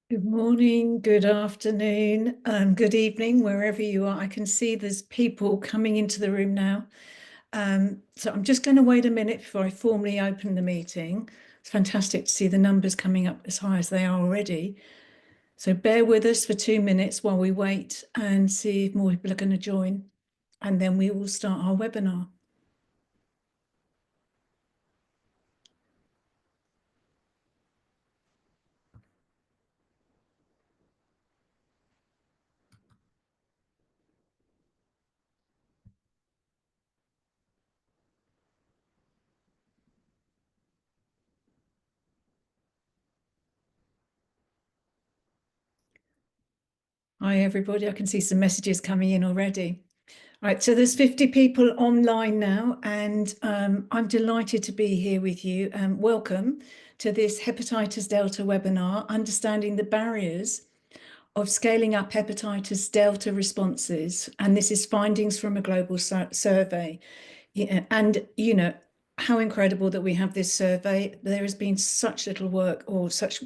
Good morning, good afternoon, good evening, wherever you are. I can see there's people coming into the room now. So I'm just going to wait a minute before I formally open the meeting. It's fantastic to see the numbers coming up as high as they are already. So bear with us for 2 minutes while we wait and see if more people are going to join, and then we will start our webinar. Hi, everybody. I can see some messages coming in already. Right, so there's 50 people online now, and I'm delighted to be here with you. Welcome to this Hepatitis Delta webinar, Understanding the Barriers of Scaling Up Hepatitis Delta Responses. And this is findings from a global survey. Yeah, and, you know, how incredible that we have this survey. There has been such little work, or such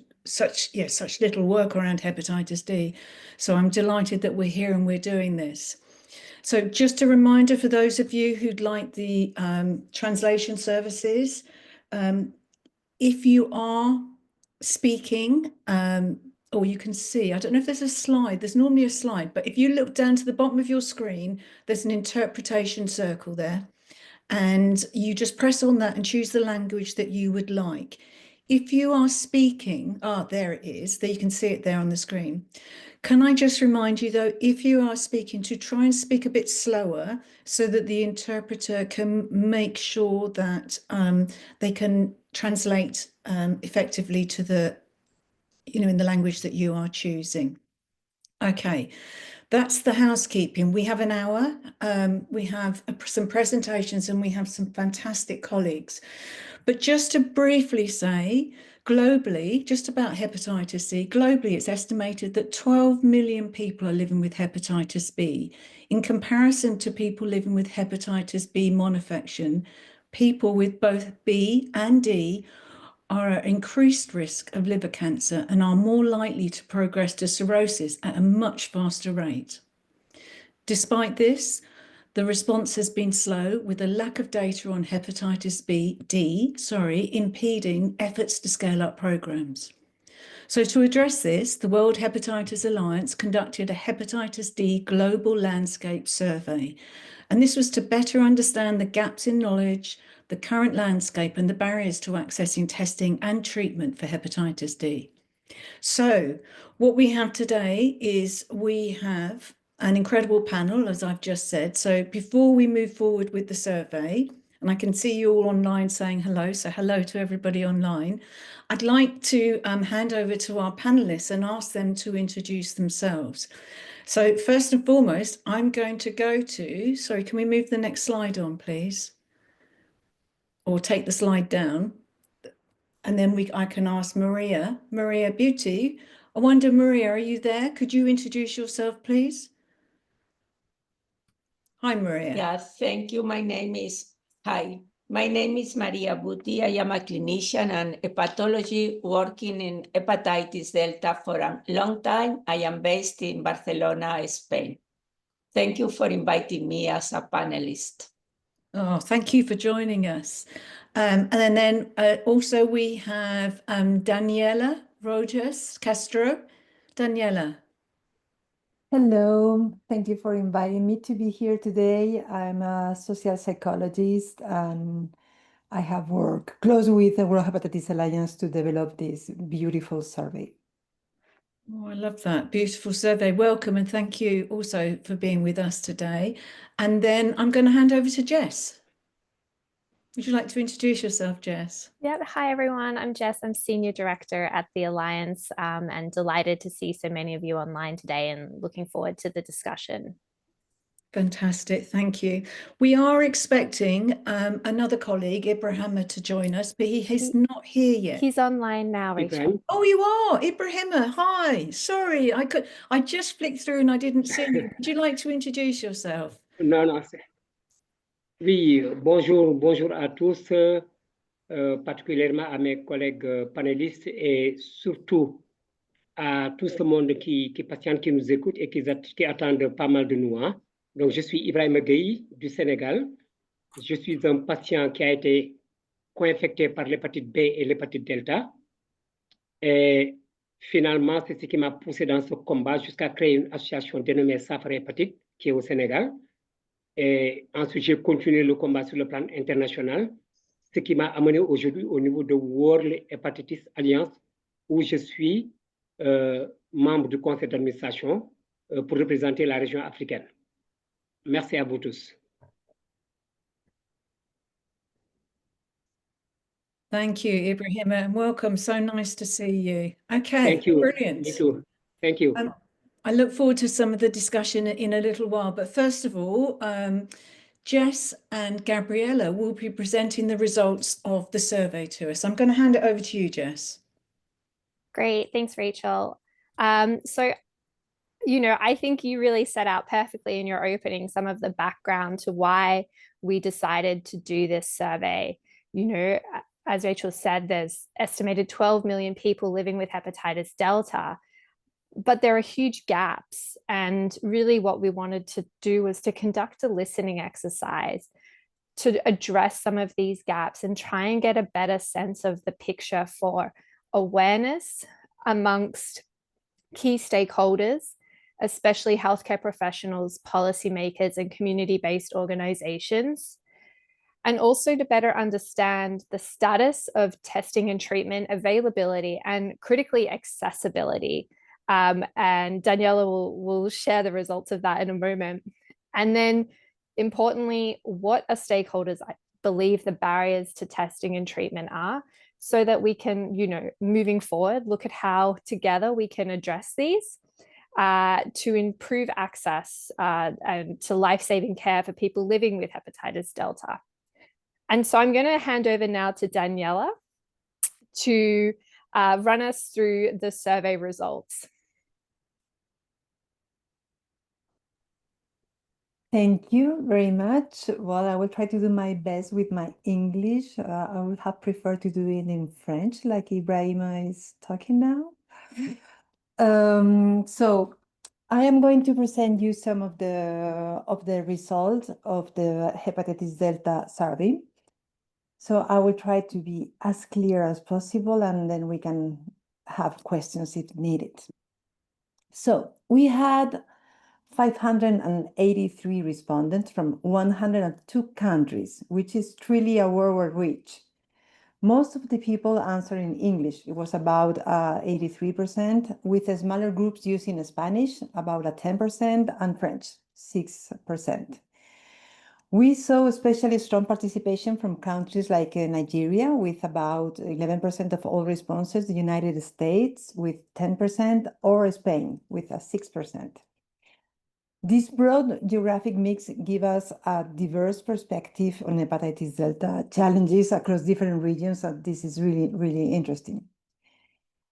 little work around hepatitis D. So I'm delighted that we're here and we're doing this. So just a reminder for those of you who'd like the translation services, if you are speaking, or you can see, I don't know if there's a slide, there's normally a slide, but if you look down to the bottom of your screen, there's an interpretation circle there. And you just press on that and choose the language that you would like. If you are speaking, there it is, there you can see it there on the screen. Can I just remind you though, if you are speaking, to try and speak a bit slower so that the interpreter can make sure that they can translate effectively to the, in the language that you are choosing. Okay. That's the housekeeping. We have an hour. We have some presentations and we have some fantastic colleagues. But just to briefly say, globally, just about hepatitis C, globally, it's estimated that 12 million people are living with hepatitis B. In comparison to people living with hepatitis B monoinfection, people with both B and D are at increased risk of liver cancer and are more likely to progress to cirrhosis at a much faster rate. Despite this, the response has been slow, with a lack of data on hepatitis D, impeding efforts to scale up programs. So to address this, the World Hepatitis Alliance conducted a hepatitis D global landscape survey. And this was to better understand the gaps in knowledge, the current landscape, and the barriers to accessing testing and treatment for hepatitis D. So what we have today is we have an incredible panel, as I've just said. So before we move forward with the survey, and I can see you all online saying hello, so hello to everybody online, I'd like to hand over to our panelists and ask them to introduce themselves. So first and foremost, I'm going to go to, sorry, can we move the next slide on, please? Or take the slide down. And then I can ask Maria Buti. I wonder, Maria, are you there? Could you introduce yourself, please? Hi, Maria. Yes, thank you. My name is Maria Buti. I am a clinician and hepatology working in hepatitis delta for a long time. I am based in Barcelona, Spain. Thank you for inviting me as a panelist. Oh, thank you for joining us. And then also we have Daniela Rojas Castro. Daniela. Hello, thank you for inviting me to be here today. I'm a social psychologist and I have worked closely with the World Hepatitis Alliance to develop this beautiful survey. Oh, I love that. Beautiful survey. Welcome and thank you also for being with us today. And then I'm going to hand over to Jess. Would you like to introduce yourself, Jess? Yeah, hi everyone. I'm Jess. I'm Senior Director at the Alliance and delighted to see so many of you online today and looking forward to the discussion. Fantastic, thank you. We are expecting another colleague, Ibrahima, to join us, but he's not here yet. He's online now, Rachel. Oh, you are, Ibrahima. Hi, sorry, I just flicked through and I didn't see you. Would you like to introduce yourself? Non. Oui, bonjour à tous, particulièrement à mes collègues panélistes et surtout à tout ce monde qui patiente, qui nous écoute et qui attendent pas mal de nous. Hein. Donc, je suis Ibrahima Gueye du Sénégal. Je suis un patient qui a été co-infecté par l'hépatite B et l'hépatite Delta. Et finalement, c'est ce qui m'a poussé dans ce combat jusqu'à créer une association dénommée AFRO Hépatite, qui est au Sénégal. Et ensuite, j'ai continué le combat sur le plan international, ce qui m'a amené aujourd'hui au niveau de World Hepatitis Alliance, où je suis membre du conseil d'administration pour représenter la région africaine. Merci à vous tous. Thank you, Ibrahima, and welcome. So nice to see you. Okay, Thank you. Brilliant. Me too. Thank you. I look forward to some of the discussion in a little while, but first of all, Jess and Gabriella will be presenting the results of the survey to us. I'm going to hand it over to you, Jess. Great, thanks, Rachel. So, you know, I think you really set out perfectly in your opening some of the background to why we decided to do this survey. You know, as Rachel said, there's estimated 12 million people living with hepatitis Delta, but there are huge gaps. And really what we wanted to do was to conduct a listening exercise to address some of these gaps and try and get a better sense of the picture for awareness amongst key stakeholders, especially healthcare professionals, policymakers, and community-based organizations, and also to better understand the status of testing and treatment availability and critically accessibility. And Daniela will share the results of that in a moment. And then importantly, what are stakeholders believe the barriers to testing and treatment are, so that we can, you know, moving forward, look at how together we can address these to improve access and to life-saving care for people living with hepatitis Delta. And so I'm going to hand over now to Daniela to run us through the survey results. Thank you very much. Well, I will try to do my best with my English. I would have preferred to do it in French, like Ibrahima is talking now. So I am going to present you some of the results of the hepatitis Delta survey. So I will try to be as clear as possible, and then we can have questions if needed. So we had 583 respondents from 102 countries, which is truly a worldwide reach. Most of the people answered in English. It was about 83%, with smaller groups using Spanish, about 10%, and French, 6%. We saw especially strong participation from countries like Nigeria, with about 11% of all responses, the United States with 10%, or Spain with 6%. This broad geographic mix gives us a diverse perspective on hepatitis Delta challenges across different regions, and this is really, really interesting.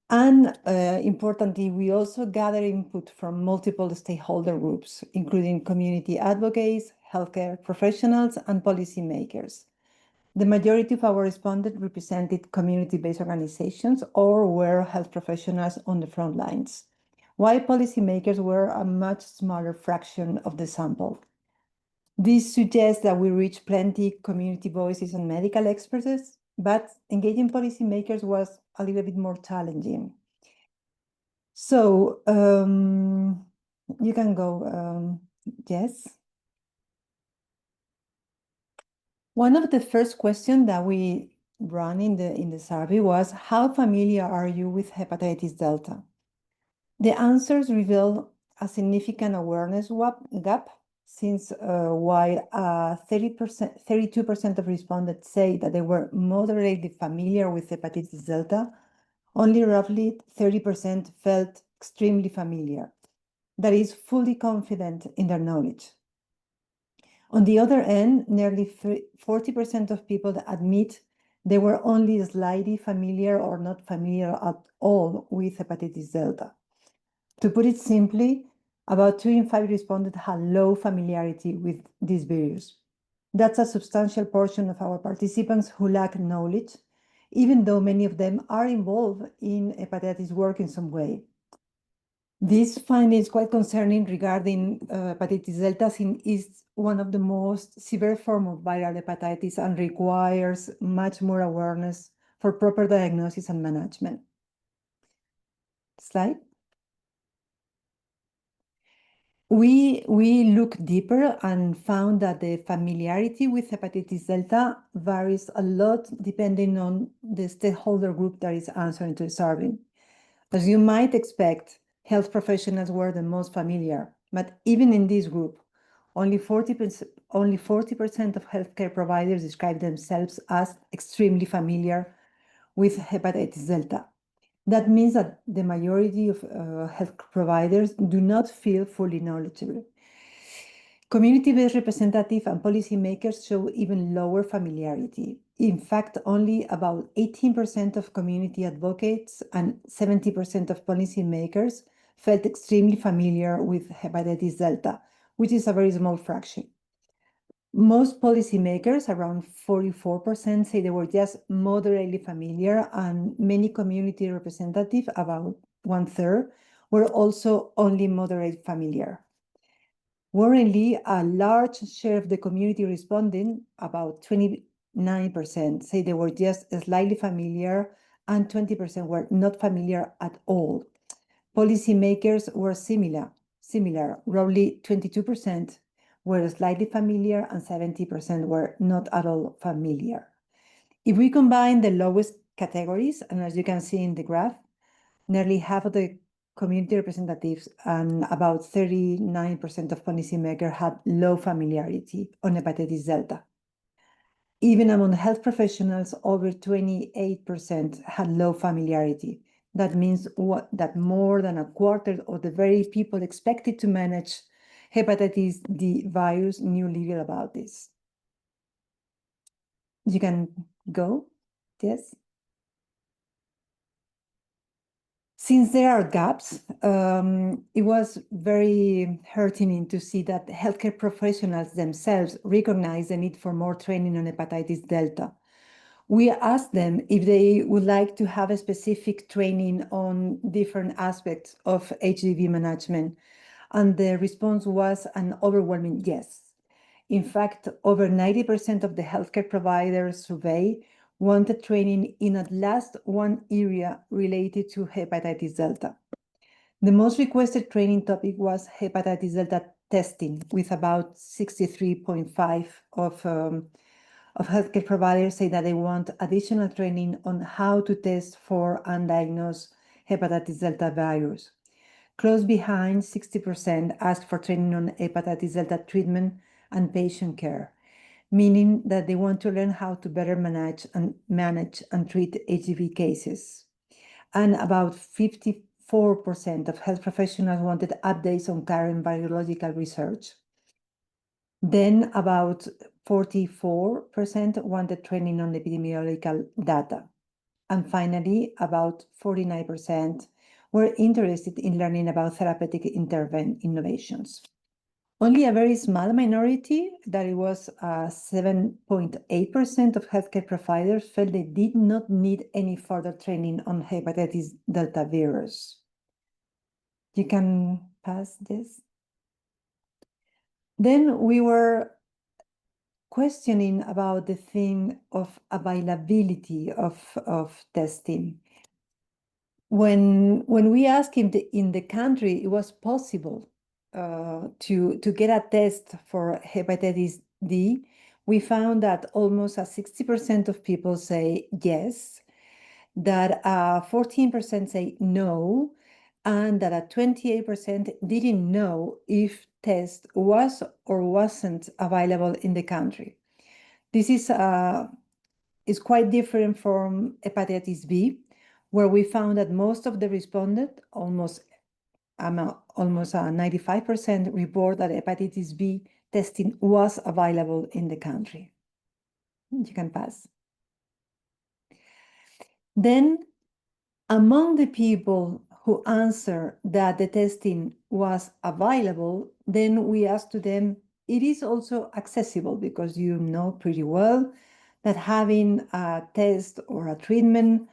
And importantly, we also gather input from multiple stakeholder groups, including community advocates, healthcare professionals, and policymakers. The majority of our respondents represented community-based organizations or were health professionals on the front lines, while policymakers were a much smaller fraction of the sample. This suggests that we reached plenty community voices and medical experts, but engaging policymakers was a little bit more challenging. So you can go, Jess. One of the first questions that we ran in the survey was, how familiar are you with hepatitis Delta? The answers reveal a significant awareness gap, since while 32% of respondents say that they were moderately familiar with hepatitis Delta, only roughly 30% felt extremely familiar, that is, fully confident in their knowledge. On the other end, nearly 40% of people admit they were only slightly familiar or not familiar at all with hepatitis Delta. To put it simply, about 2 in 5 respondents had low familiarity with this virus. That's a substantial portion of our participants who lack knowledge, even though many of them are involved in hepatitis work in some way. This finding is quite concerning regarding hepatitis delta, since it's one of the most severe forms of viral hepatitis and requires much more awareness for proper diagnosis and management. Slide. We looked deeper and found that the familiarity with hepatitis delta varies a lot depending on the stakeholder group that is answering to the survey. As you might expect, health professionals were the most familiar, but even in this group, only 40% of healthcare providers describe themselves as extremely familiar with hepatitis delta. That means that the majority of health providers do not feel fully knowledgeable. Community-based representative and policymakers show even lower familiarity. In fact, only about 18% of community advocates and 70% of policymakers felt extremely familiar with hepatitis delta, which is a very small fraction. Most policymakers, around 44%, say they were just moderately familiar, and many community representatives, about 1/3, were also only moderate familiar. Worryingly, a large share of the community responding, about 29%, say they were just slightly familiar, and 20% were not familiar at all. Policymakers were similar, roughly 22% were slightly familiar and 70% were not at all familiar. If we combine the lowest categories, and as you can see in the graph, nearly half of the community representatives and about 39% of policymakers had low familiarity on hepatitis delta. Even among health professionals, over 28% had low familiarity. That means that more than a quarter of the very people expected to manage hepatitis D virus knew little about this. You can go, yes? Since there are gaps, it was very heartening to see that healthcare professionals themselves recognize the need for more training on hepatitis delta. We asked them if they would like to have a specific training on different aspects of HDV management, and the response was an overwhelming yes. In fact, over 90% of the healthcare providers surveyed wanted training in at least one area related to hepatitis delta. The most requested training topic was hepatitis delta testing, with about 63.5% of healthcare providers say that they want additional training on how to test for and diagnose hepatitis delta virus. Close behind, 60% asked for training on hepatitis delta treatment and patient care, meaning that they want to learn how to better manage and treat HDV cases. And about 54% of health professionals wanted updates on current virological research. Then about 44% wanted training on epidemiological data. And finally, about 49% were interested in learning about therapeutic innovations. Only a very small minority, that it was 7.8% of healthcare providers, felt they did not need any further training on hepatitis delta virus. You can pass this. Then we were questioning about the thing of availability of testing. When we asked him in the country, it was possible to get a test for hepatitis D, we found that almost 60% of people say yes, that 14% say no, and that 28% didn't know if test was or wasn't available in the country. This is quite different from hepatitis B, where we found that most of the respondents, almost 95%, report that hepatitis B testing was available in the country. You can pass. Then, among the people who answered that the testing was available, then we asked to them, it is also accessible, because you know pretty well that having a test or a treatment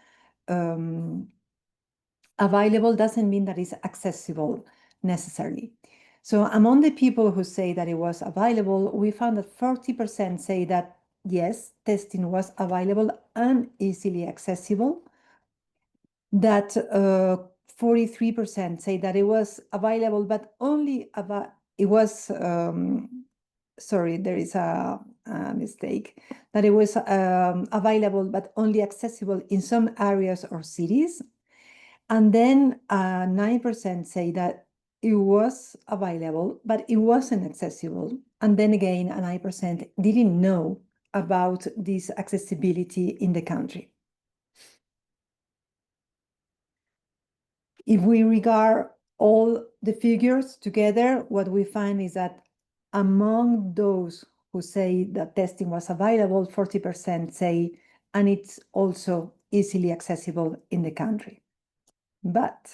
available doesn't mean that it's accessible necessarily. So among the people who say that it was available, we found that 40% say that yes, testing was available and easily accessible. That 43% say that it was available, but only it was, sorry, there is a mistake, that it was available, but only accessible in some areas or cities. And then 9% say that it was available, but it wasn't accessible. And then again, 9% didn't know about this accessibility in the country. If we regard all the figures together, what we find is that among those who say that testing was available, 40% say, and it's also easily accessible in the country. But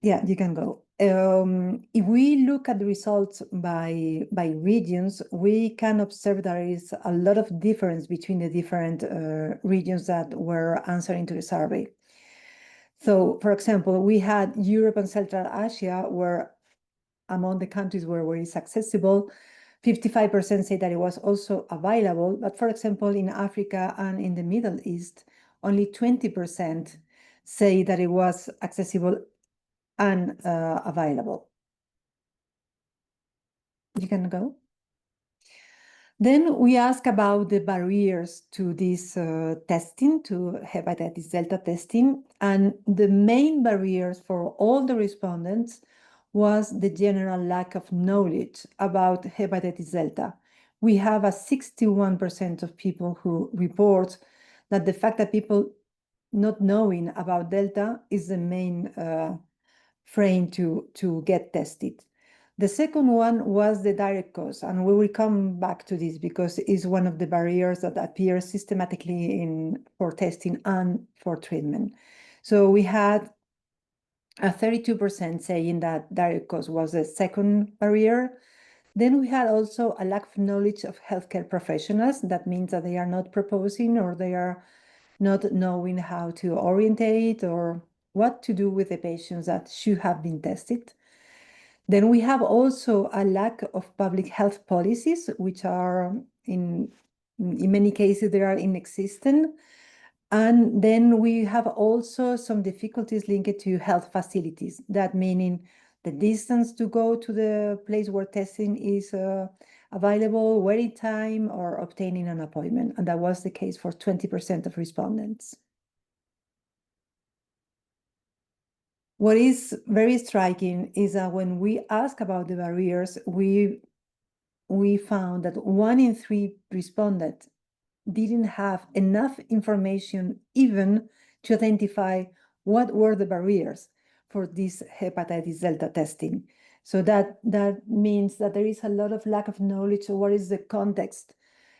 yeah, you can go. If we look at the results by regions, we can observe there is a lot of difference between the different regions that were answering to the survey. So, for example, we had Europe and Central Asia, where among the countries where it's accessible, 55% say that it was also available. But for example, in Africa and in the Middle East, only 20% say that it was accessible and available. You can go. Then we ask about the barriers to this testing, to hepatitis delta testing. And the main barriers for all the respondents was the general lack of knowledge about hepatitis delta. We have a 61% of people who report that the fact that people not knowing about delta is the main frame to get tested. The second one was the direct cause, and we will come back to this because it's one of the barriers that appears systematically for testing and for treatment. So we had a 32% saying that direct cause was the second barrier. Then we had also a lack of knowledge of healthcare professionals. That means that they are not proposing or they are not knowing how to orientate or what to do with the patients that should have been tested. Then we have also a lack of public health policies, which are in many cases they are inexistent. And then we have also some difficulties linked to health facilities. That meaning the distance to go to the place where testing is available, waiting time, or obtaining an appointment. And that was the case for 20% of respondents. What is very striking is that when we ask about the barriers, we found that 1 in 3 respondents didn't have enough information even to identify what were the barriers for this hepatitis delta testing. So that means that there is a lot of lack of knowledge of what is the context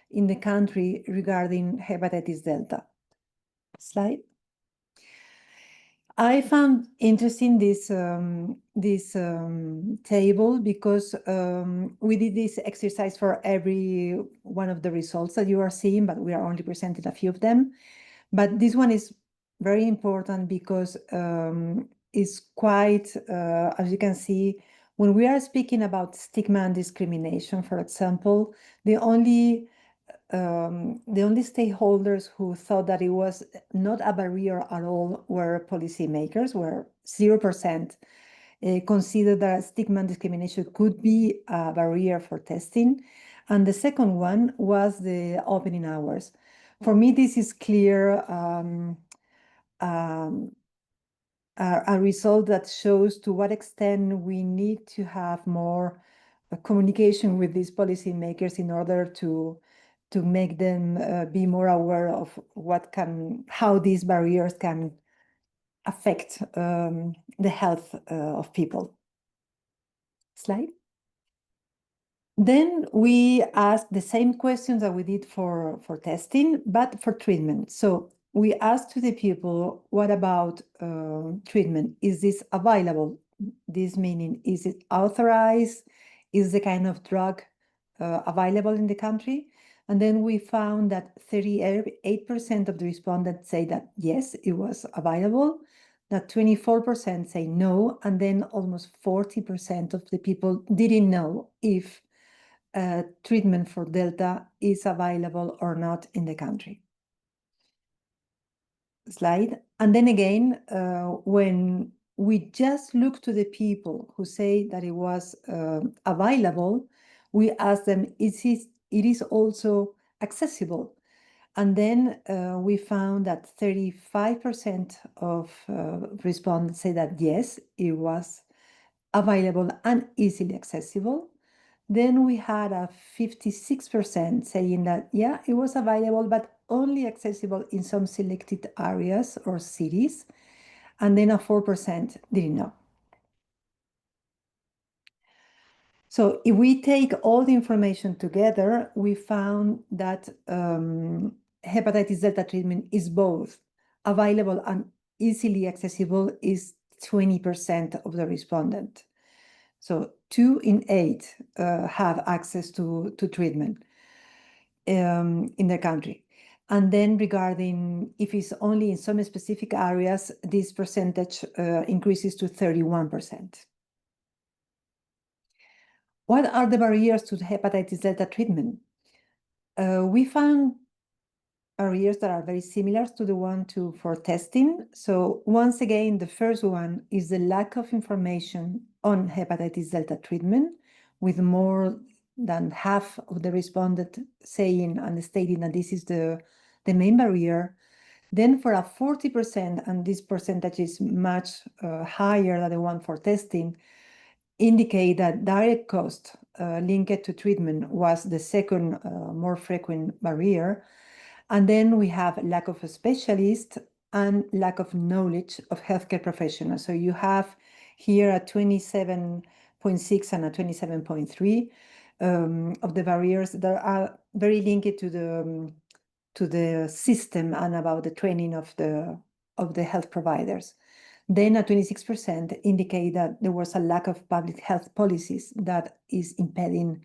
in the country regarding hepatitis delta. Slide. I found interesting this table because we did this exercise for every one of the results that you are seeing, but we are only presenting a few of them. But this one is very important because it's quite, as you can see, when we are speaking about stigma and discrimination, for example, the only stakeholders who thought that it was not a barrier at all were policymakers, where 0% considered that stigma and discrimination could be a barrier for testing. And the second one was the opening hours. For me, this is clear, a result that shows to what extent we need to have more communication with these policymakers in order to make them be more aware of how these barriers can affect the health of people. Slide. Then we asked the same questions that we did for testing, but for treatment. So we asked to the people, what about treatment? Is this available? This meaning, is it authorized? Is the kind of drug available in the country? And then we found that 38% of the respondents say that yes, it was available. that 24% say no, and then almost 40% of the people didn't know if treatment for Delta is available or not in the country. Slide. And then again, when we just look to the people who say that it was available, we ask them, it is also accessible? And then we found that 35% of respondents say that yes, it was available and easily accessible. Then we had a 56% saying that, yeah, it was available, but only accessible in some selected areas or cities. And then a 4% didn't know. So if we take all the information together, we found that hepatitis Delta treatment is both available and easily accessible is 20% of the respondent. So 2 in 8 have access to treatment in the country. And then regarding if it's only in some specific areas, this percentage increases to 31%. What are the barriers to hepatitis Delta treatment? We found barriers that are very similar to the one for testing. So once again, the first one is the lack of information on hepatitis Delta treatment, with more than half of the respondents saying and stating that this is the main barrier. Then for a 40%, and this percentage is much higher than the one for testing, indicate that direct cost linked to treatment was the second more frequent barrier. And then we have lack of a specialist and lack of knowledge of healthcare professionals. So you have here a 27.6 and a 27.3 of the barriers that are very linked to the system and about the training of the health providers. Then a 26% indicate that there was a lack of public health policies that is impeding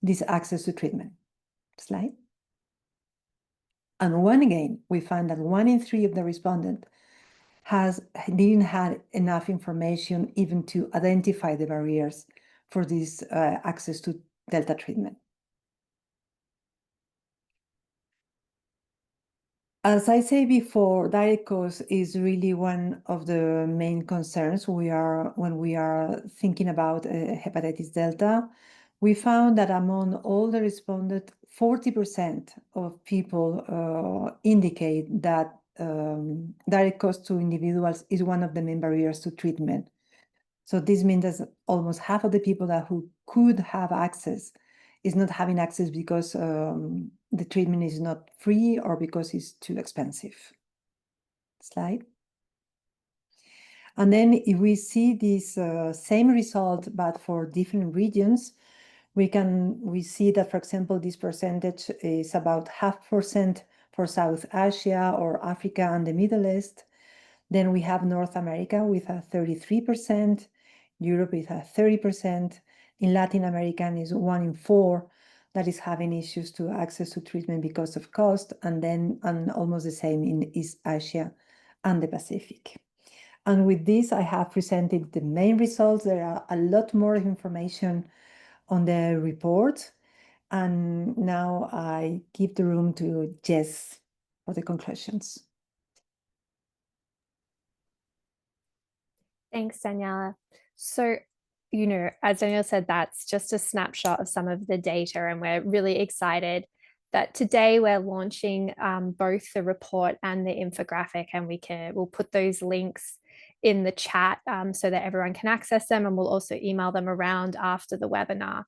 this access to treatment. Slide. And one again, we find that 1 in 3 of the respondents didn't have enough information even to identify the barriers for this access to Delta treatment. As I say before, direct cost is really one of the main concerns when we are thinking about hepatitis Delta. We found that among all the respondents, 40% of people indicate that direct cost to individuals is one of the main barriers to treatment. So this means that almost half of the people who could have access is not having access because the treatment is not free or because it's too expensive. Slide. And then if we see this same result, but for different regions, we see that, for example, this percentage is about 0.5% for South Asia or Africa and the Middle East. Then we have North America with a 33%, Europe with a 30%. In Latin America is 1 in 4 that is having issues to access to treatment because of cost, and almost the same in East Asia and the Pacific. And with this, I have presented the main results. There are a lot more information on the report. And now I give the room to Jess for the conclusions. Thanks, Daniela. So, as Daniela said, that's just a snapshot of some of the data, and we're really excited that today we're launching both the report and the infographic, and we'll put those links in the chat so that everyone can access them, and we'll also email them around after the webinar.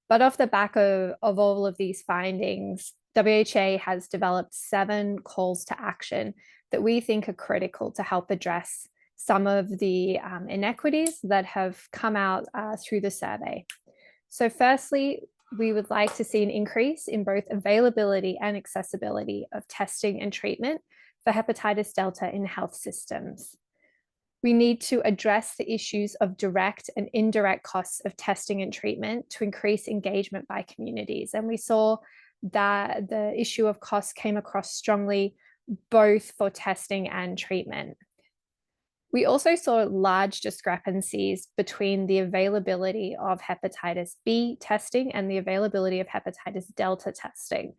But off the back of all of these findings, WHA has developed 7 calls to action that we think are critical to help address some of the inequities that have come out through the survey. So firstly, we would like to see an increase in both availability and accessibility of testing and treatment for hepatitis Delta in health systems. We need to address the issues of direct and indirect costs of testing and treatment to increase engagement by communities. And we saw that the issue of costs came across strongly both for testing and treatment. We also saw large discrepancies between the availability of hepatitis B testing and the availability of hepatitis delta testing.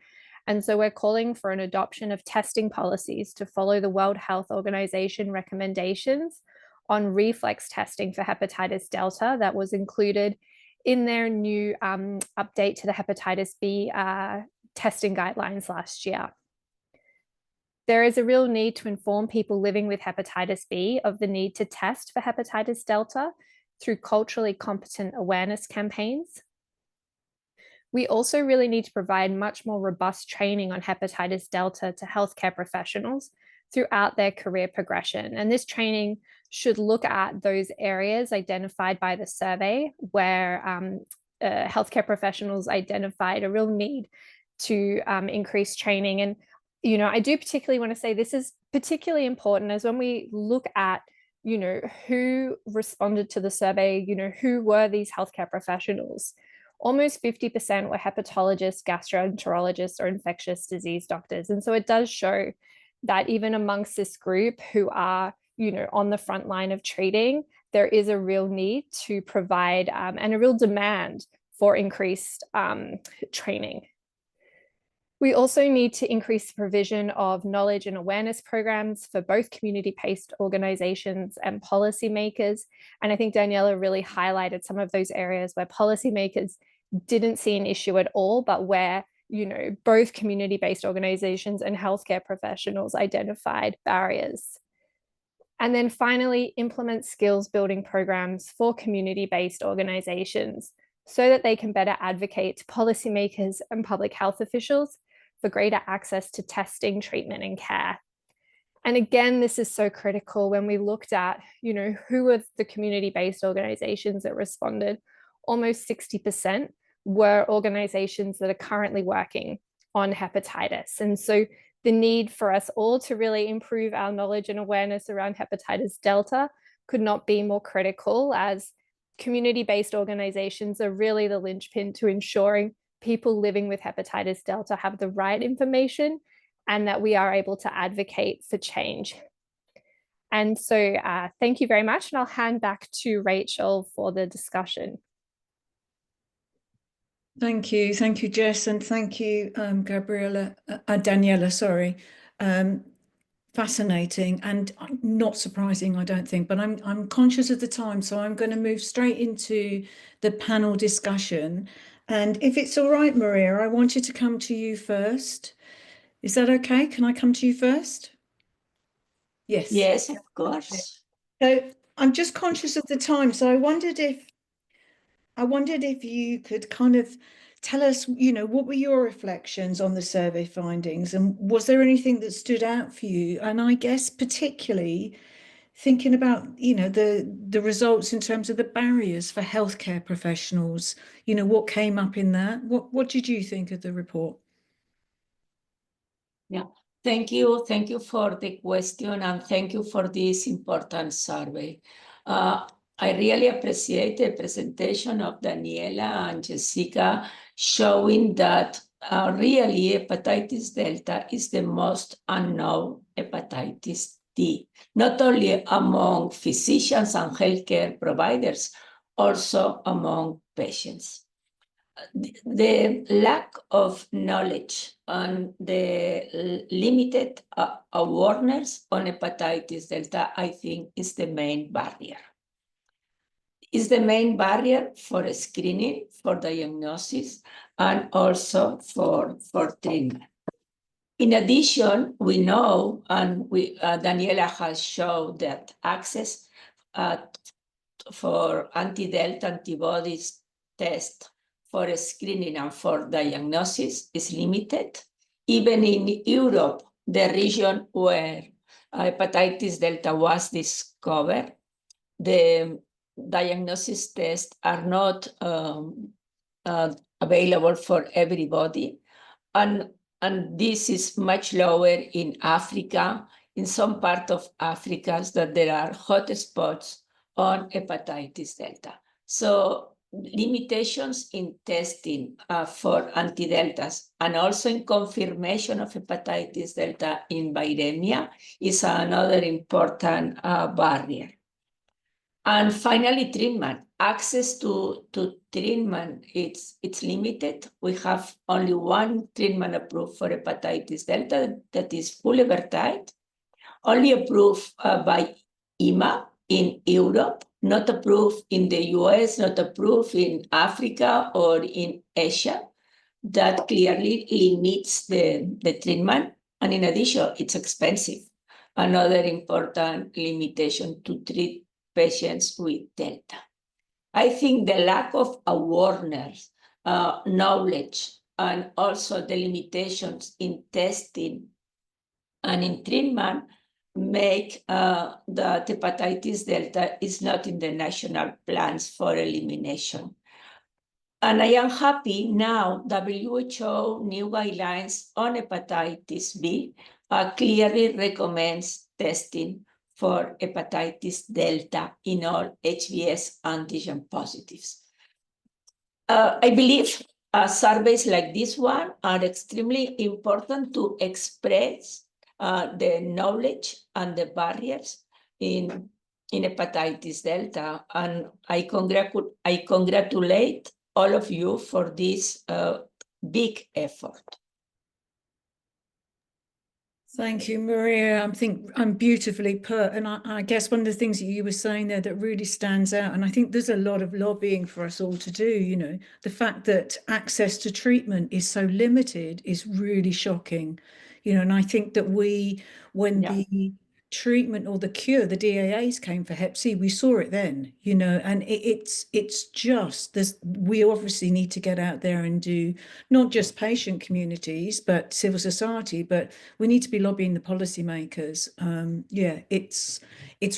And so we're calling for an adoption of testing policies to follow the World Health Organization recommendations on reflex testing for hepatitis delta that was included in their new update to the hepatitis B testing guidelines last year. There is a real need to inform people living with hepatitis B of the need to test for hepatitis delta through culturally competent awareness campaigns. We also really need to provide much more robust training on hepatitis delta to healthcare professionals throughout their career progression. And this training should look at those areas identified by the survey where healthcare professionals identified a real need to increase training. And I do particularly want to say this is particularly important as when we look at, who responded to the survey, who were these healthcare professionals. Almost 50% were hepatologists, gastroenterologists, or infectious disease doctors. And so it does show that even amongst this group who are, on the front line of treating, there is a real need to provide and a real demand for increased training. We also need to increase the provision of knowledge and awareness programs for both community-based organizations and policymakers. And I think Daniela really highlighted some of those areas where policymakers didn't see an issue at all, but where, both community-based organizations and healthcare professionals identified barriers. And then finally, implement skills building programs for community-based organizations so that they can better advocate to policymakers and public health officials for greater access to testing, treatment, and care. And again, this is so critical when we looked at, who were the community-based organizations that responded. Almost 60% were organizations that are currently working on hepatitis. And so the need for us all to really improve our knowledge and awareness around hepatitis delta could not be more critical, as community-based organizations are really the linchpin to ensuring people living with hepatitis delta have the right information and that we are able to advocate for change. And so thank you very much. And I'll hand back to Rachel for the discussion. Thank you, Jess, and thank you, Daniela, sorry. Fascinating and not surprising, I don't think, but I'm conscious of the time, so I'm going to move straight into the panel discussion. And if it's all right, Maria, I want you to come to you first. Is that okay? Can I come to you first? Yes. Yes, of course. So I'm just conscious of the time, so I wondered if you could kind of tell us, what were your reflections on the survey findings, and was there anything that stood out for you? And I guess particularly thinking about, the results in terms of the barriers for healthcare professionals, what came up in that? What did you think of the report? Yeah, thank you. Thank you for the question, and thank you for this important survey. I really appreciate the presentation of Daniela and Jessica showing that really hepatitis delta is the most unknown hepatitis D, not only among physicians and healthcare providers, also among patients. The lack of knowledge and the limited awareness on hepatitis delta, I think, is the main barrier. Is the main barrier for screening, for diagnosis, and also for treatment. In addition, we know, and Daniela has shown that access for anti-delta antibodies test for screening and for diagnosis is limited. Even in Europe, the region where hepatitis delta was discovered, the diagnosis tests are not available for everybody. And this is much lower in Africa, in some part of Africa, that there are hotspots on hepatitis delta. So limitations in testing for anti-deltas and also in confirmation of hepatitis delta in viremia is another important barrier. And finally, treatment. Access to treatment, it's limited. We have only one treatment approved for hepatitis delta, that is bulevirtide, only approved by EMA in Europe, not approved in the US, not approved in Africa or in Asia. That clearly limits the treatment. And in addition, it's expensive. Another important limitation to treat patients with delta. I think the lack of awareness, knowledge, and also the limitations in testing and in treatment make that hepatitis delta is not in the national plans for elimination. And I am happy now WHO new guidelines on hepatitis B clearly recommends testing for hepatitis delta in all HBs antigen positives. I believe surveys like this one are extremely important to express the knowledge and the barriers in hepatitis delta. And I congratulate all of you for this big effort. Thank you, Maria. I think I'm beautifully put. And I guess one of the things that you were saying there that really stands out, and I think there's a lot of lobbying for us all to do, you know, the fact that access to treatment is so limited is really shocking, you know, and I think that when the treatment or the cure, the DAAs came for Hep C, we saw it then, you know, and it's just, we obviously need to get out there and do not just patient communities, but civil society, but we need to be lobbying the policymakers. Yeah, it's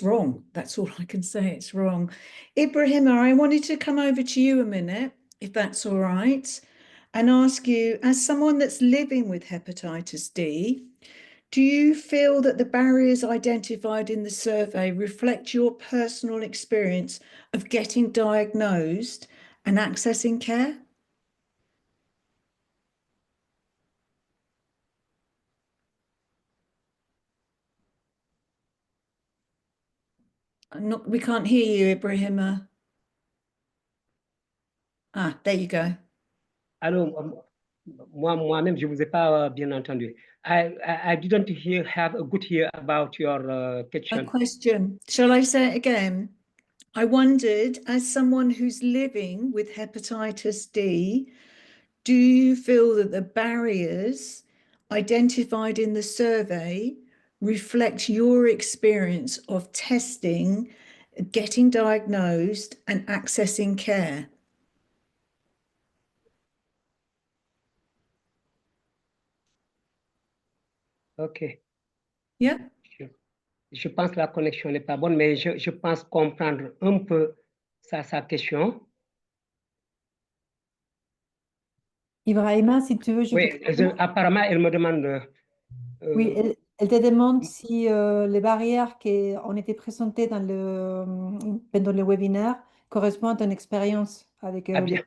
wrong. That's all I can say. It's wrong. Ibrahima, I wanted to come over to you a minute, if that's all right, and ask you, as someone that's living with hepatitis D, do you feel that the barriers identified in the survey reflect your personal experience of getting diagnosed and accessing care? We can't hear you, Ibrahima. Ah, there you go. Alors, moi-même, je vous ai pas bien entendu. I didn't have a good hear about your question. A question. Shall I say it again? I wondered, as someone who's living with hepatitis D, do you feel that the barriers identified in the survey reflect your experience of testing, getting diagnosed, and accessing care? OK. Yeah. Je pense que la connexion n'est pas bonne, mais je pense comprendre un peu sa question. Ibrahima, si tu veux, oui, apparemment, elle me demande... oui, elle te demande si les barrières qui ont été présentées pendant le webinaire correspondent à ton expérience avec bien.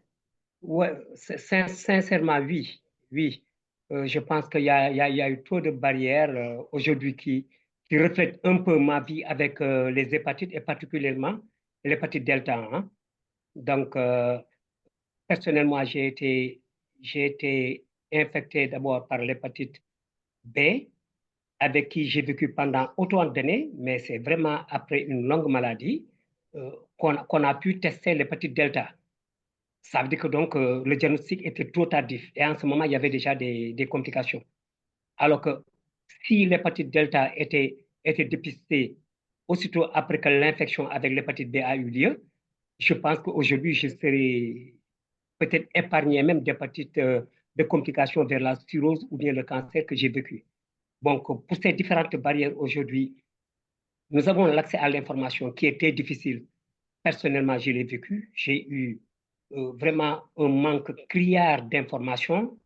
Ouais, sincèrement, oui. Oui. Je pense qu'il y a eu trop de barrières aujourd'hui qui reflètent un peu ma vie avec les hépatites et particulièrement l'hépatite delta. Hein. Donc, personnellement, j'ai été infecté d'abord par l'hépatite B, avec qui j'ai vécu pendant autant d'années, mais c'est vraiment après une longue maladie qu'on a pu tester l'hépatite delta. Ça veut dire que donc le diagnostic était trop tardif et en ce moment, il y avait déjà des complications. Alors que si l'hépatite delta était dépistée aussitôt après que l'infection avec l'hépatite B a eu lieu, je pense qu'aujourd'hui, je serais peut-être épargné même d'hépatite, de complications vers la cirrhose ou bien le cancer que j'ai vécu. Donc, pour ces différentes barrières aujourd'hui, nous avons l'accès à l'information qui était difficile. Personnellement, je l'ai vécu. J'ai eu vraiment un manque criard d'informations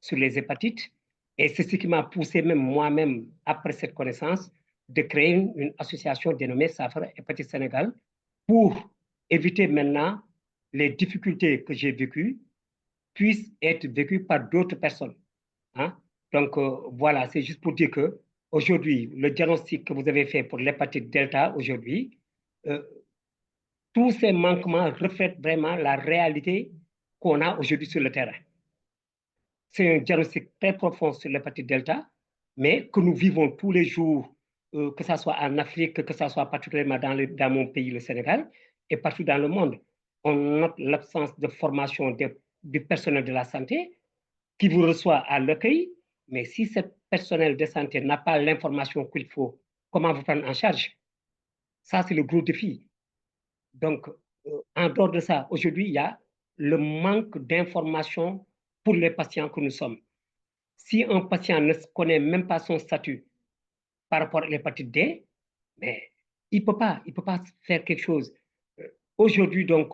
sur les hépatites. Et c'est ce qui m'a poussé même moi-même, après cette connaissance, de créer une association dénommée SAFRO Hepatitis Sénégal pour éviter maintenant les difficultés que j'ai vécues puissent être vécues par d'autres personnes. Hein? Donc, voilà, c'est juste pour dire que aujourd'hui, le diagnostic que vous avez fait pour l'hépatite delta aujourd'hui, tous ces manquements reflètent vraiment la réalité qu'on a aujourd'hui sur le terrain. C'est un diagnostic très profond sur l'hépatite delta, mais que nous vivons tous les jours, que ce soit en Afrique, que ce soit particulièrement dans mon pays, le Sénégal, et partout dans le monde. On note l'absence de formation du personnel de la santé qui vous reçoit à l'accueil, mais si ce personnel de santé n'a pas l'information qu'il faut, comment vous prendre en charge? Ça, c'est le gros défi. Donc, en dehors de ça, aujourd'hui, il y a le manque d'information pour les patients que nous sommes. Si un patient ne connaît même pas son statut par rapport à l'hépatite D, mais il ne peut pas faire quelque chose. Aujourd'hui, donc,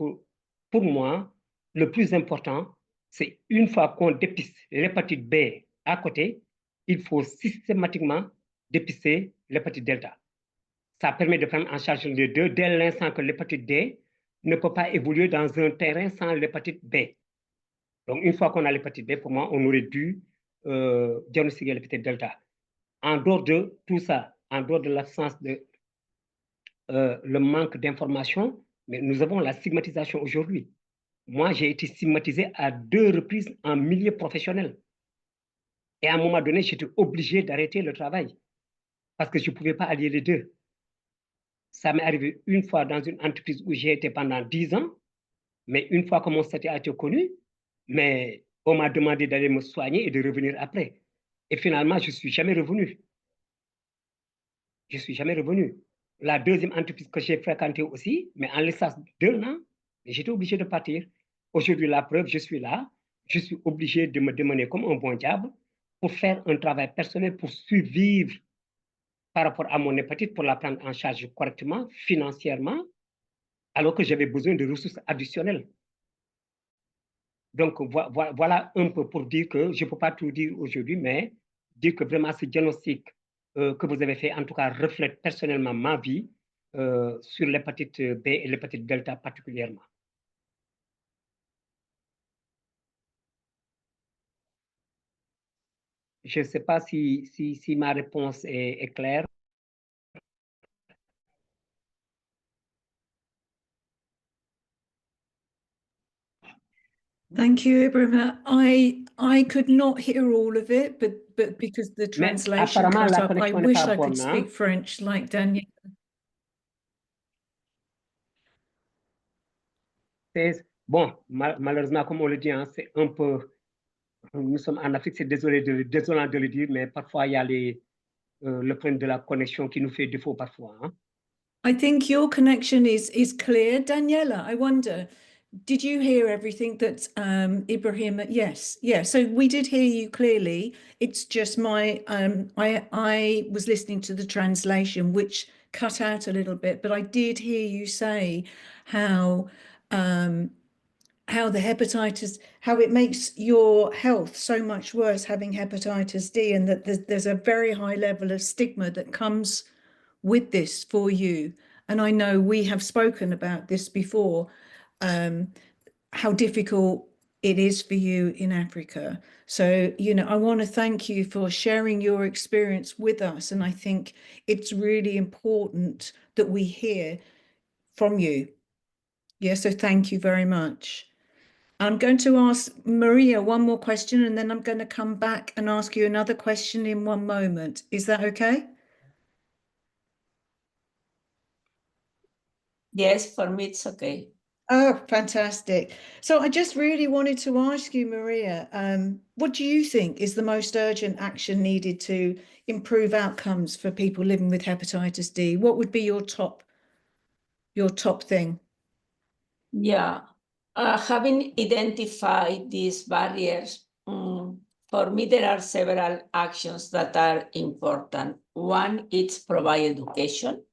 pour moi, le plus important, c'est une fois qu'on dépiste l'hépatite B à côté, il faut systématiquement dépister l'hépatite delta. Ça permet de prendre en charge les deux dès l'instant que l'hépatite D ne peut pas évoluer dans un terrain sans l'hépatite B. Donc, une fois qu'on a l'hépatite B, pour moi, on aurait dû diagnostiquer l'hépatite delta. En dehors de tout ça, en dehors de l'absence de le manque d'information, mais nous avons la stigmatisation aujourd'hui. Moi, j'ai été stigmatisé à 2 reprises en milieu professionnel. Et à un moment donné, j'étais obligé d'arrêter le travail parce que je ne pouvais pas allier les deux. Ça m'est arrivé une fois dans une entreprise où j'ai été pendant 10 ans, mais une fois que mon statut a été connu, mais on m'a demandé d'aller me soigner et de revenir après. Et finalement, je ne suis jamais revenu. Je ne suis jamais revenu. La deuxième entreprise que j'ai fréquentée aussi, mais en l'espace d'1 an, j'étais obligé de partir. Aujourd'hui, la preuve, je suis là. Je suis obligé de me démener comme un bon diable pour faire un travail personnel, pour survivre par rapport à mon hépatite, pour la prendre en charge correctement, financièrement, alors que j'avais besoin de ressources additionnelles. Donc, voilà un peu pour dire que je ne peux pas tout dire aujourd'hui, mais dire que vraiment ce diagnostic que vous avez fait, en tout cas, reflète personnellement ma vie sur l'hépatite B et l'hépatite delta particulièrement. Je ne sais pas si ma réponse est claire. Thank you, Ibrahima. I could not hear all of it, but because the translation cut up, I wish I could speak French like Daniela. Bon, malheureusement, comme on le dit, hein, c'est un peu... Nous sommes en Afrique, c'est désolant de le dire, mais parfois, il y a le problème de la connexion qui nous fait défaut parfois. Hein. I think your connection is clear. Daniela, I wonder, did you hear everything that Ibrahima? Yes, yeah. So we did hear you clearly. It's just my I was listening to the translation, which cut out a little bit, but I did hear you say how the hepatitis, how it makes your health so much worse having hepatitis D, and that there's a very high level of stigma that comes with this for you. And I know we have spoken about this before, how difficult it is for you in Africa. So, you know, I want to thank you for sharing your experience with us. And I think it's really important that we hear from you. Yeah, so thank you very much. I'm going to ask Maria one more question, and then I'm going to come back and ask you another question in one moment. Is that okay? Yes, for me, it's okay. Oh, fantastic. So I just really wanted to ask you, Maria, what do you think is the most urgent action needed to improve outcomes for people living with hepatitis D? What would be your top thing? Yeah, having identified these barriers, for me, there are several actions that are important. One, it's provide education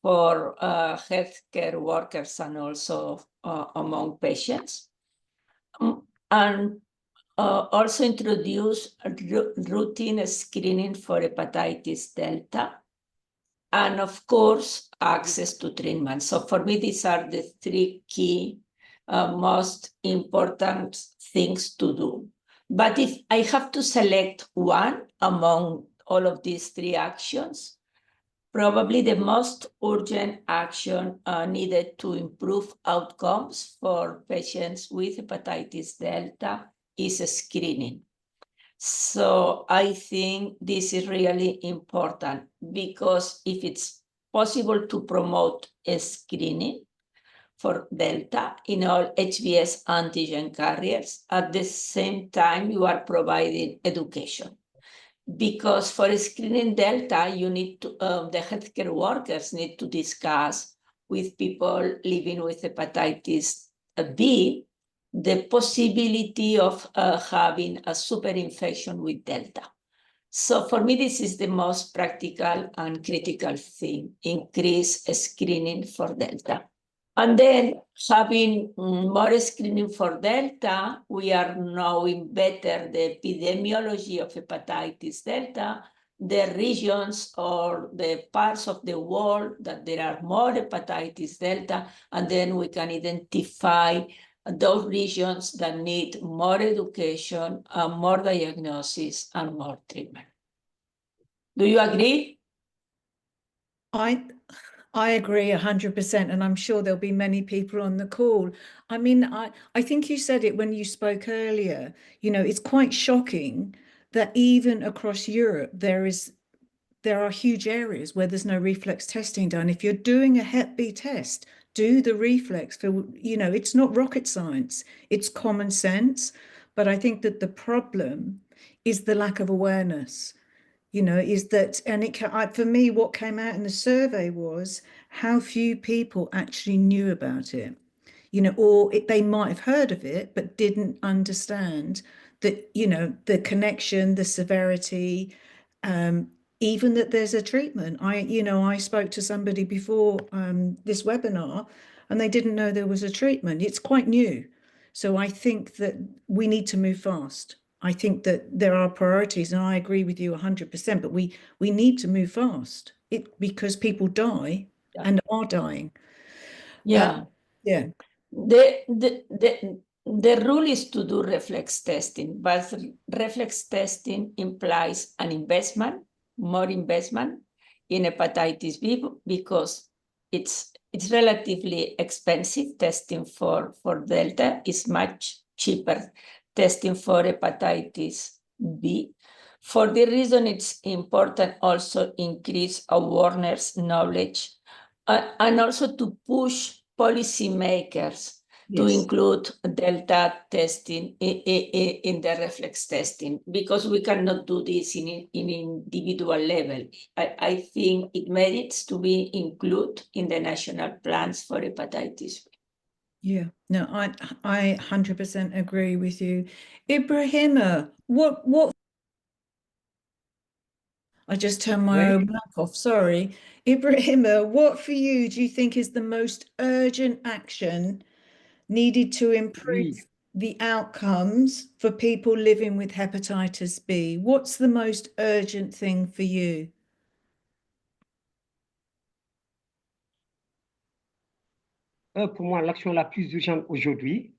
for healthcare workers and also among patients. And also introduce routine screening for hepatitis delta. And of course, access to treatment. So for me, these are the 3 key most important things to do. But if I have to select one among all of these three actions, probably the most urgent action needed to improve outcomes for patients with hepatitis delta is screening. So I think this is really important, because if it's possible to promote a screening for delta in all HBs antigen carriers, at the same time you are providing education. Because for screening delta, you need to, the healthcare workers need to discuss with people living with hepatitis B the possibility of having a superinfection with delta. So for me, this is the most practical and critical thing: increase screening for delta. And then having more screening for delta, we are knowing better the epidemiology of hepatitis delta, the regions or the parts of the world that there are more hepatitis delta, and then we can identify those regions that need more education, more diagnosis, and more treatment. Do you agree? I agree 100%, and I'm sure there'll be many people on the call. I mean, I think you said it when you spoke earlier, you know, it's quite shocking that even across Europe, there are huge areas where there's no reflex testing done. If you're doing a Hep B test, do the reflex. For, you know, it's not rocket science, it's common sense. But I think that the problem is the lack of awareness. You know, is that, and for me, what came out in the survey was how few people actually knew about it, you know, or they might have heard of it, but didn't understand that, you know, the connection, the severity, even that there's a treatment. I spoke to somebody before this webinar, and they didn't know there was a treatment. It's quite new. So I think that we need to move fast. I think that there are priorities, and I agree with you 100%, but we need to move fast because people die and are dying. Yeah. Yeah. The rule is to do reflex testing, but reflex testing implies an investment, more investment in hepatitis B, because it's relatively expensive. Testing for delta is much cheaper testing for hepatitis B. For the reason it's important also increase awareness, knowledge, and also to push policymakers to include delta testing in the reflex testing, because we cannot do this in individual level. I think it merits to be included in the national plans for hepatitis B. Yeah, no, I 100% agree with you. Ibrahima, what? I just turned my own mic off, sorry. Ibrahima, what for you do you think is the most urgent action needed to improve the outcomes for people living with hepatitis B? What's the most urgent thing for you? Pour moi, l'action la plus urgente aujourd'hui,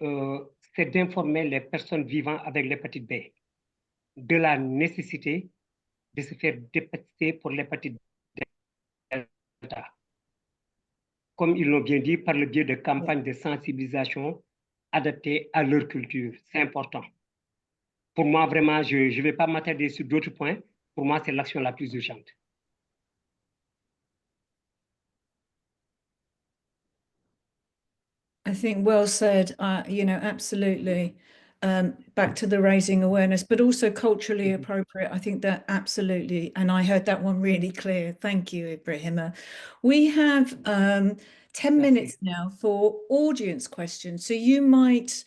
c'est d'informer les personnes vivant avec l'hépatite B de la nécessité de se faire dépister pour l'hépatite delta. Comme ils l'ont bien dit, par le biais de campagnes de sensibilisation adaptées à leur culture. C'est important. Pour moi, vraiment, je ne vais pas m'attarder sur d'autres points. Pour moi, c'est l'action la plus urgente. I think well said, you know, absolutely. Back to the raising awareness, but also culturally appropriate. I think that absolutely, and I heard that one really clear. Thank you, Ibrahima. We have 10 minutes now for audience questions. So you might,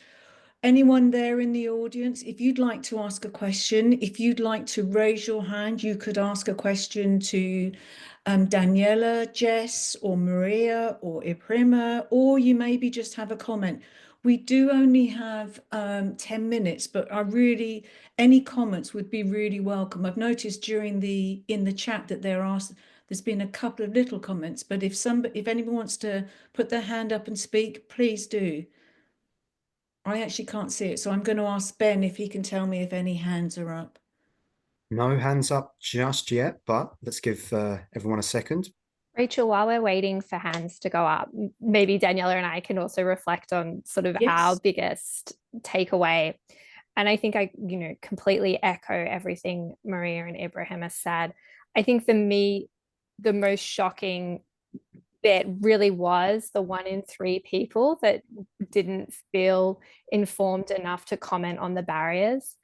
anyone there in the audience, if you'd like to ask a question, if you'd like to raise your hand, you could ask a question to Daniela, Jess, or Maria, or Ibrahima, or you maybe just have a comment. We do only have 10 minutes, but any comments would be really welcome. I've noticed in the chat that There's been a couple of little comments, but if anyone wants to put their hand up and speak, please do. I actually can't see it, so I'm going to ask Ben if he can tell me if any hands are up. No hands up just yet, but let's give everyone a second. Rachel, while we're waiting for hands to go up, maybe Daniela and I can also reflect on sort of our biggest takeaway. And I think I, completely echo everything Maria and Ibrahima said. I think for me, the most shocking bit really was the 1 in 3 people that didn't feel informed enough to comment on the barriers.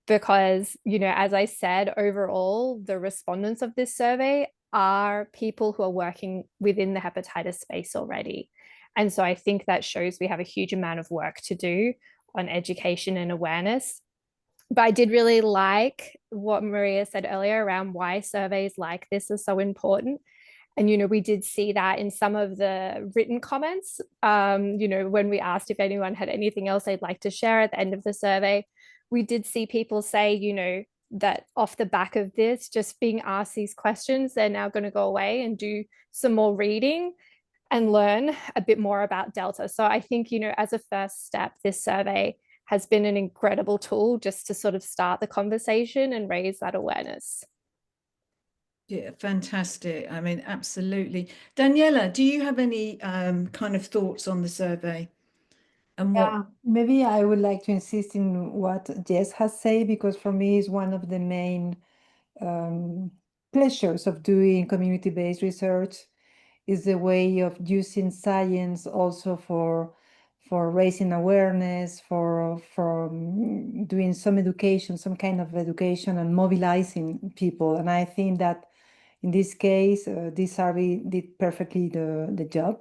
Because, as I said, overall, the respondents of this survey are people who are working within the hepatitis space already. And so I think that shows we have a huge amount of work to do on education and awareness. But I did really like what Maria said earlier around why surveys like this are so important. And, we did see that in some of the written comments, when we asked if anyone had anything else they'd like to share at the end of the survey, we did see people say, that off the back of this, just being asked these questions, they're now going to go away and do some more reading and learn a bit more about Delta. So I think, as a first step, this survey has been an incredible tool just to sort of start the conversation and raise that awareness. Yeah, fantastic. I mean, absolutely. Daniela, do you have any kind of thoughts on the survey? And what? Maybe I would like to insist in what Jess has said, because for me it's one of the main pleasures of doing community-based research is the way of using science also for raising awareness, for doing some education, some kind of education and mobilizing people. And I think that in this case, this survey did perfectly the job.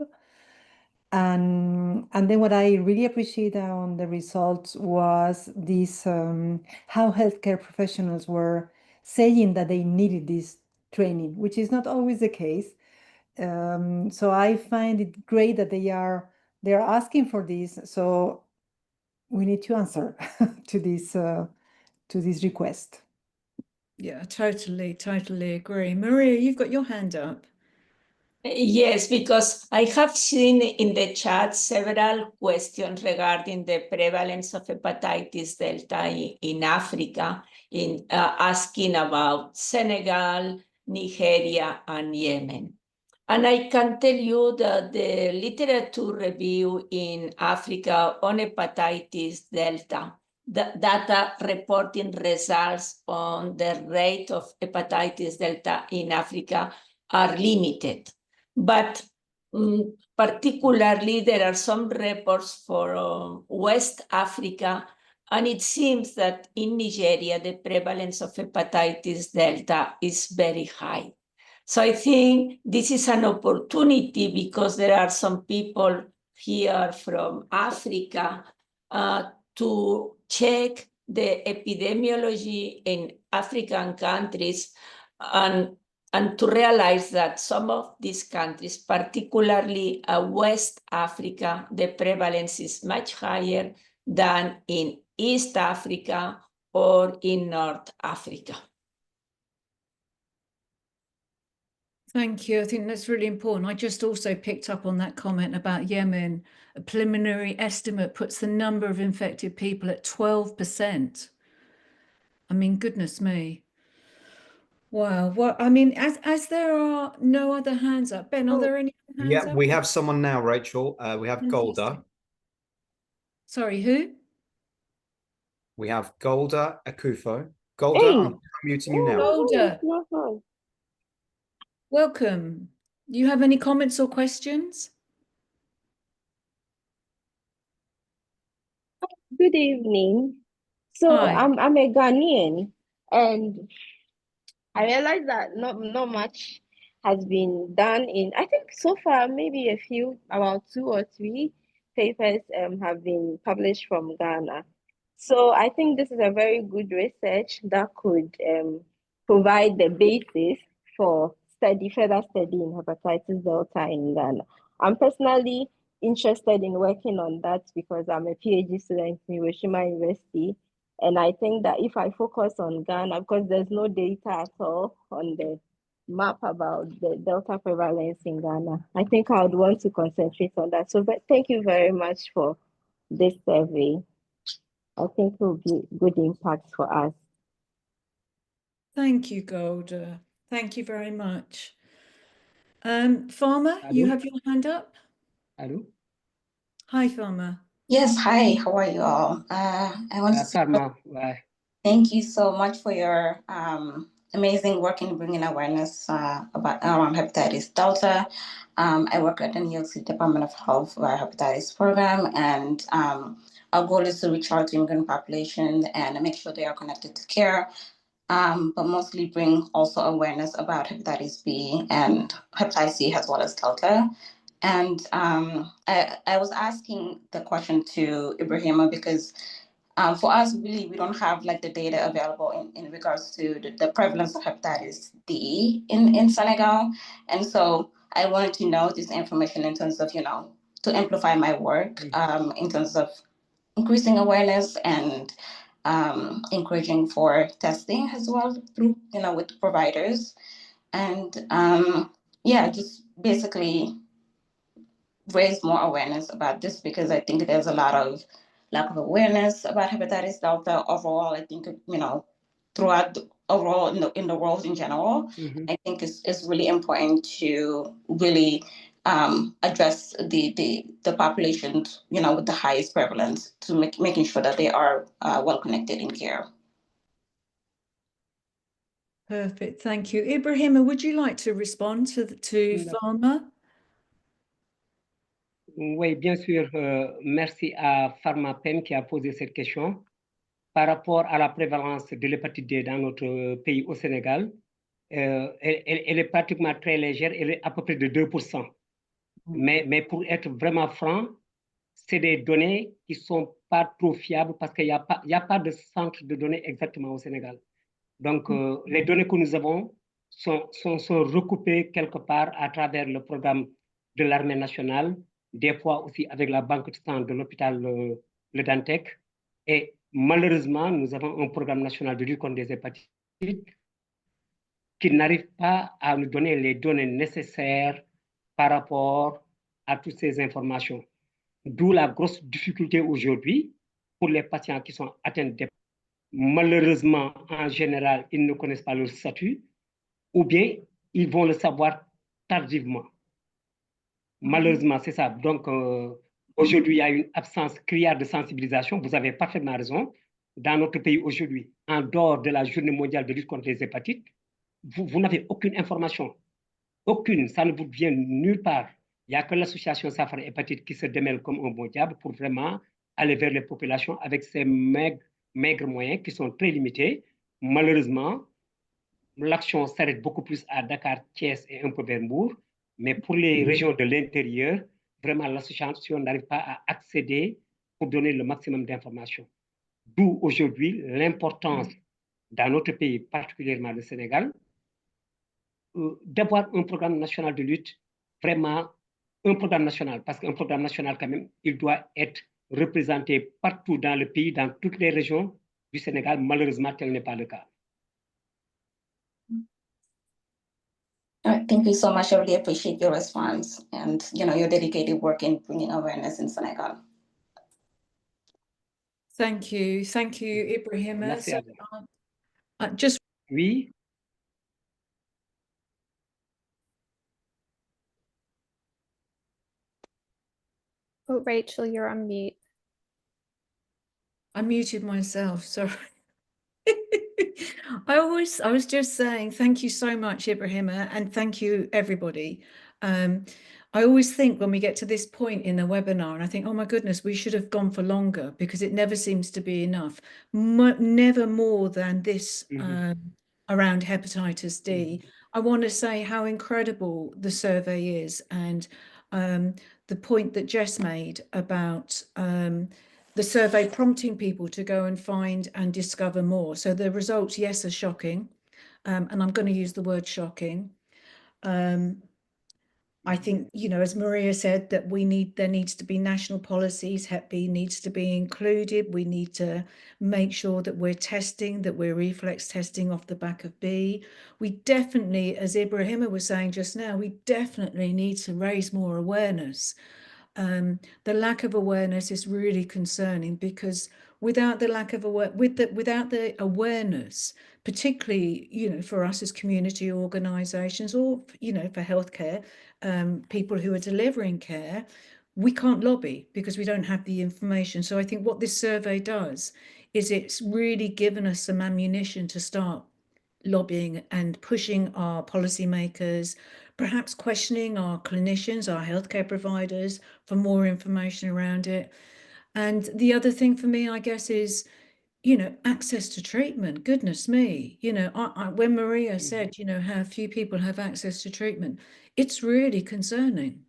And then what I really appreciate on the results was this, how healthcare professionals were saying that they needed this training, which is not always the case. So I find it great that they're asking for this. So we need to answer to this request. Yeah, totally agree. Maria, you've got your hand up. Yes, because I have seen in the chat several questions regarding the prevalence of hepatitis delta in Africa, asking about Senegal, Nigeria, and Yemen. And I can tell you that the literature review in Africa on hepatitis delta, the data reporting results on the rate of hepatitis delta in Africa are limited. But particularly, there are some reports for West Africa, and it seems that in Nigeria, the prevalence of hepatitis delta is very high. So I think this is an opportunity because there are some people here from Africa to check the epidemiology in African countries and to realize that some of these countries, particularly West Africa, the prevalence is much higher than in East Africa or in North Africa. Thank you. I think that's really important. I just also picked up on that comment about Yemen. A preliminary estimate puts the number of infected people at 12%. I mean, goodness me. Wow. Well, I mean, as there are no other hands up, Ben, are there any hands Yeah, up? we have someone now, Rachel. We have Fantastic. Golda. Sorry, who? We have Golda Akufo. Golda, I'm muting you now. Golda. Welcome. Do you have any comments or questions? Good evening. So Hi. I'm a Ghanaian, and I realize that not much has been done in, I think so far, maybe a few, about 2 or 3 papers have been published from Ghana. So I think this is a very good research that could provide the basis for further study in hepatitis delta in Ghana. I'm personally interested in working on that because I'm a PhD student in Hiroshima University. And I think that if I focus on Ghana, because there's no data at all on the map about the Delta prevalence in Ghana. I think I would want to concentrate on that. So, but thank you very much for this survey. I think it will be good impact for us. Thank you, Golda. Thank you very much. Farmer, you Hello? have your hand up. Hello? Hi, Farmer. Yes, hi, how are you all? I want to say Farma, thank you so much for your amazing work in bringing awareness about around hepatitis delta. I work at the New York City Department of Health hepatitis program, and our goal is to reach out to immigrant population and make sure they are connected to care, but mostly bring also awareness about hepatitis B and hepatitis C as well as delta. And I was asking the question to Ibrahima because for us, really, we don't have like the data available in regards to the prevalence of hepatitis D in Senegal. And so I wanted to know this information in terms of, to amplify my work in terms of increasing awareness and encouraging for testing as well through, with providers. And yeah, just basically raise more awareness about this because I think there's a lot of lack of awareness about hepatitis delta overall. I think throughout overall in the world in general, I think it's really important to really address the population with the highest prevalence to making sure that they are well connected in care. Perfect, thank you. Ibrahima, would you like to respond to Farmer? Oui, bien sûr. Merci à Pharmapen qui a posé cette question. Par rapport à la prévalence de l'hépatite D dans notre pays au Sénégal, elle est pratiquement très légère, elle est à peu près de 2%. Mais pour être vraiment franc, c'est des données qui ne sont pas trop fiables parce qu'il n'y a pas de centre de données exactement au Sénégal. Donc, les données que nous avons sont recoupées quelque part à travers le programme de l'armée nationale, des fois aussi avec la banque de sang de l'hôpital Le Dantec. Et malheureusement, nous avons un programme national de lutte contre les hépatites qui n'arrive pas à nous donner les données nécessaires par rapport à toutes ces informations. D'où la grosse difficulté aujourd'hui pour les patients qui sont atteints d'hépatite. Malheureusement, en général, ils ne connaissent pas leur statut ou bien ils vont le savoir tardivement. Malheureusement, c'est ça. Donc, aujourd'hui, il y a une absence criarde de sensibilisation. Vous avez parfaitement raison. Dans notre pays aujourd'hui, en dehors de la journée mondiale de lutte contre les hépatites, vous n'avez aucune information. Aucune. Ça ne vous vient nulle part. Il n'y a que l'association Safari Hépatite qui se démêle comme un bon diable pour vraiment aller vers les populations avec ces maigres moyens qui sont très limités. Malheureusement, l'action s'arrête beaucoup plus à Dakar, Thiès et un peu vers Mbour. Mais pour les régions de l'intérieur, vraiment, l'association n'arrive pas à accéder pour donner le maximum d'informations. D'où aujourd'hui l'importance dans notre pays, particulièrement le Sénégal, d'avoir un programme national de lutte, vraiment un programme national, parce qu'un programme national quand même, il doit être représenté partout dans le pays, dans toutes les régions du Sénégal. Malheureusement, tel n'est pas le cas. All right, thank you so much. I really appreciate your response and your dedicated work in bringing awareness in Senegal. Thank you, Ibrahima. So, just oui. Oh, Rachel, you're on mute. I muted myself, sorry. I was just saying thank you so much, Ibrahima, and thank you everybody. I always think when we get to this point in the webinar and I think, oh my goodness, we should have gone for longer because it never seems to be enough. Never more than this around hepatitis D. I want to say how incredible the survey is and the point that Jess made about the survey prompting people to go and find and discover more. So the results, yes, are shocking. And I'm going to use the word shocking. I think, you know, as Maria said, that there needs to be national policies. Hep B needs to be included. We need to make sure that we're testing, that we're reflex testing off the back of B. We definitely, as Ibrahima was saying just now, we definitely need to raise more awareness. The lack of awareness is really concerning, because without the awareness, particularly, you know, for us as community organisations, or, you know, for healthcare, people who are delivering care, we can't lobby because we don't have the information. So I think what this survey does is it's really given us some ammunition to start lobbying and pushing our policymakers, perhaps questioning our clinicians, our healthcare providers, for more information around it. And the other thing for me, I guess, is, you know, access to treatment. Goodness me, you know, when Maria said, you know, how few people have access to treatment, it's really concerning,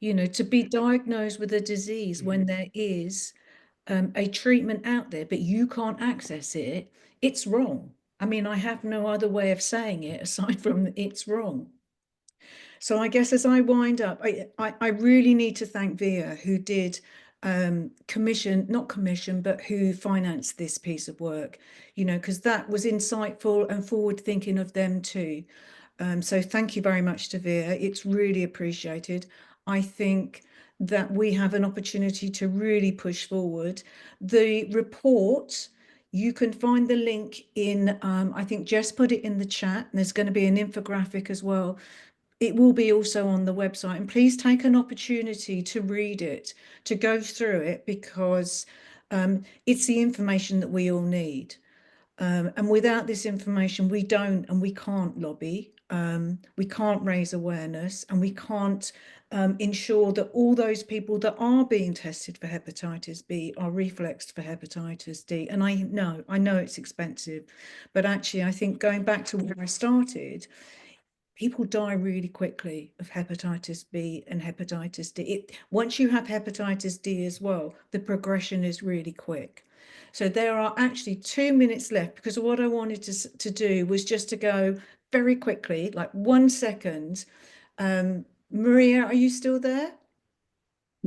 you know, to be diagnosed with a disease when there is a treatment out there, but you can't access it. It's wrong. I mean, I have no other way of saying it aside from it's wrong. So I guess as I wind up, I really need to thank Via, who did not commission, but who financed this piece of work, you know, because that was insightful and forward thinking of them too. So thank you very much to Via. It's really appreciated. I think that we have an opportunity to really push forward. The report, you can find the link in, I think Jess put it in the chat, and there's going to be an infographic as well. It will be also on the website, and please take an opportunity to read it, to go through it, because it's the information that we all need. And without this information, we don't and we can't lobby, we can't raise awareness, and we can't ensure that all those people that are being tested for hepatitis B are reflexed for hepatitis D. And I know it's expensive, but actually I think, going back to where I started, people die really quickly of hepatitis B and hepatitis D. Once you have hepatitis D as well, the progression is really quick. So there are actually 2 minutes left, because what I wanted to do was just to go very quickly, like 1 second. Maria, are you still there?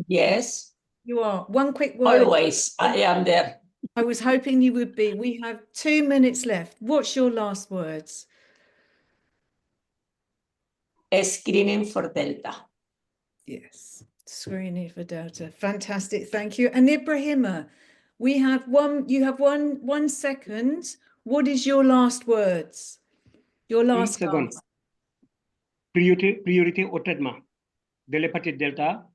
Yes. You are. One quick word. Always, I am there. I was hoping you would be. We have 2 minutes left. What's your last words? Screening for Delta. Yes, screening for Delta. Fantastic, thank you. And Ibrahima, you have 1 second. What is your last words? Your last secondes. Priorité au traitement de l'hépatite delta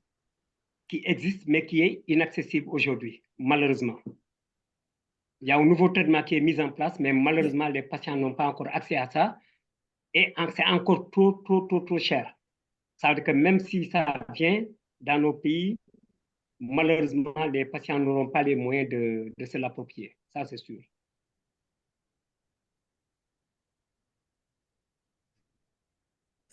qui existe mais qui est inaccessible aujourd'hui, malheureusement. Il y a un nouveau traitement qui est mis en place, mais malheureusement, les patients n'ont pas encore accès à ça, et c'est encore trop cher. Ça veut dire que même si ça vient dans nos pays, malheureusement, les patients n'auront pas les moyens de se l'approprier. Ça, c'est sûr.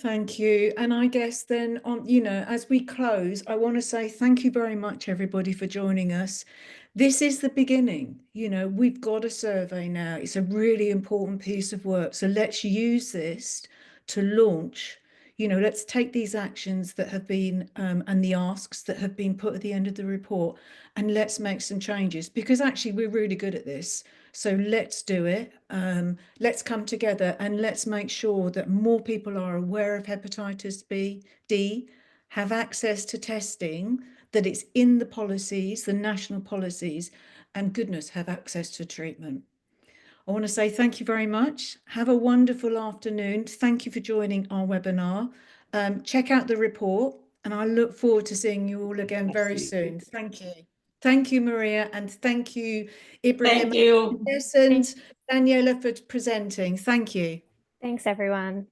Thank you. And I guess then, as we close, I want to say thank you very much, everybody, for joining us. This is the beginning. We've got a survey now. It's a really important piece of work. So let's use this to launch. Let's take these actions that have been and the asks that have been put at the end of the report, and let's make some changes, because actually we're really good at this. So let's do it. Let's come together and let's make sure that more people are aware of hepatitis B, D, have access to testing, that it's in the policies, the national policies, and goodness, have access to treatment. I want to say thank you very much. Have a wonderful afternoon. Thank you for joining our webinar. Check out the report, and I look forward to seeing you all again very soon. Thank you. Thank you, Maria, and thank you, Ibrahima. Thank you. Yes, and Daniela for presenting. Thank you. Thanks, everyone.